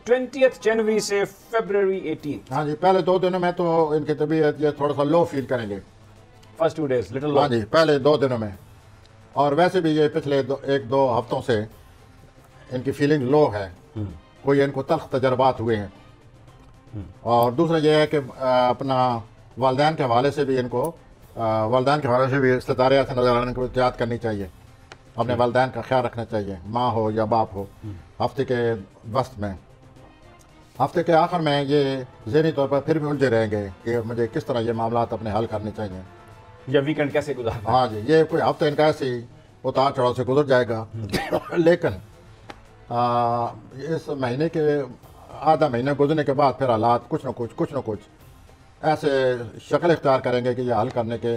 20th जनवरी से फरवरी 18। हाँ जी, पहले 2 दिनों में तो इनकी तबीयत ये थोड़ा सा लो फील करेंगे। फर्स्ट 2 days लिटिल हाँ जी, पहले 2 दिनों में। और वैसे भी ये पिछले 1-2 हफ्तों से इनकी फीलिंग लो है, कोई इनको तल्ख तजर्बात हुए हैं। और दूसरा ये है कि अपना वालिदैन के हवाले से भी इनको सितारे ऐसे नजर आने को एहतियात करनी चाहिए। अपने वालिदैन का ख्याल रखना चाहिए, माँ हो या बाप हो। हफ्ते के वस्त में, हफ्ते के आखिर में ये ज़हनी तौर पर फिर भी उलझे रहेंगे कि मुझे किस तरह ये मामला अपने हल करने चाहिए, या वीकेंड कैसे गुजारना। हाँ जी, ये कोई हफ्ता इनका ऐसे ही उतार चढ़ाव से गुजर जाएगा। लेकिन इस महीने के आधा महीना गुजरने के बाद फिर हालात कुछ न कुछ ऐसे शक्ल इख्तियार करेंगे कि ये हल करने के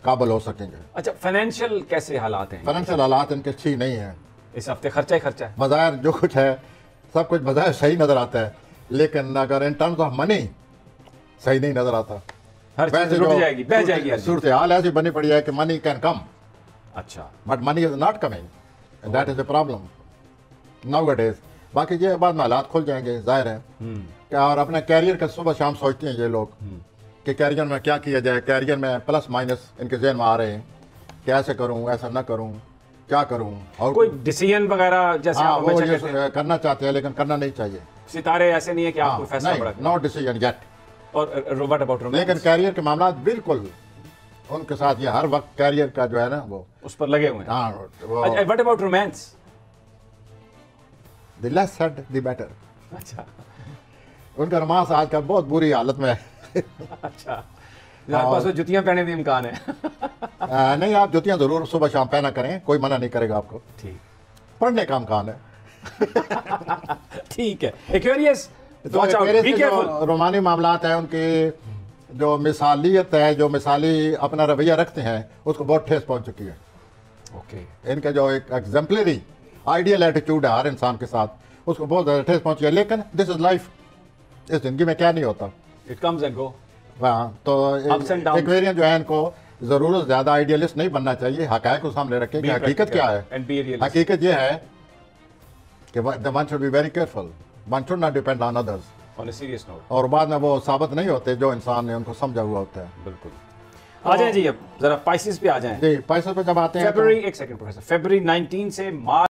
काबिल हो सकेंगे। अच्छा, फाइनेंशियल कैसे हालात हैं? फाइनेंशियल हालात इनके ठीक नहीं है। इस हफ्ते खर्चा ही खर्चा है। बज़ाहिर जो कुछ है सब कुछ बज़ाहिर सही नज़र आता है, लेकिन अगर इन टर्म्स ऑफ मनी सही नहीं नज़र आता। हर चीज़ रुक जाएगी, बह जाएगी। सूरत हाल ऐसी बनी पड़ी है कि मनी कैन कम, अच्छा, but money is not coming. That is the problem now it is. बाकी ये बाद में हालात खुल जाएंगे, जाहिर है। और अपने कैरियर का सुबह शाम सोचते हैं ये लोग कि कैरियर में क्या किया जाए। कैरियर में प्लस माइनस इनके जहन में आ रहे हैं कि ऐसे करूं, ऐसा ना करूं, क्या करूं। और कोई डिसीजन वगैरह जैसे हाँ, आप वो हमेशा ये कहते हैं, करना चाहते हैं लेकिन करना नहीं चाहिए। सितारे ऐसे नहीं है कि आप कोई फैसला बड़ा करें। No decision yet. और व्हाट अबाउट रोमांस? लेकिन कैरियर के मामला बिल्कुल उनके साथ ये हर वक्त कैरियर का जो है ना वो उस पर लगे हुए हैं। हाँ, अच्छा, what about romance? The less said the better. अच्छा उनका रोमांस आजकल बहुत बुरी हालत में है। अच्छा, आपके पास तो जुतियां पहने भी इम्कान है। नहीं, आप जुतियां जरूर सुबह शाम पहना करें, कोई मना नहीं करेगा आपको। ठीक, पढ़ने का इम्कान है। ठीक है। एक्वेरियस, तो जो रोमानी मामलात हैं उनके जो मिसालियत है, जो मिसाली अपना रवैया रखते हैं, उसको बहुत ठेस पहुंच चुकी है। ओके, इनका जो एक एग्जाम्पलरी आइडियल एटीट्यूड है हर इंसान के साथ, उसको बहुत ज़्यादा ठेस पहुंची है। लेकिन दिस इज लाइफ, इस जिंदगी में क्या नहीं होता, इट कम्स एंड गो। हाँ, तो एक्वेरियम जो है इनको जरूर ज़्यादा आइडियलिस्ट नहीं बनना चाहिए। हक़ाइक़ को सामने रखें कि हकीकत क्या है। हकीकत यह है कि one should be very careful, one should not depend on others on a serious note. और बाद में वो साबित नहीं होते जो इंसान ने उनको समझा हुआ होता है। बिल्कुल। आ जाए जी, अब जरा पाइसेस पे आ जाएं। जी, पाइसेस पे जब आते हैं फरवरी, एक सेकंड प्रोफेसर, फरवरी 19 से मार्च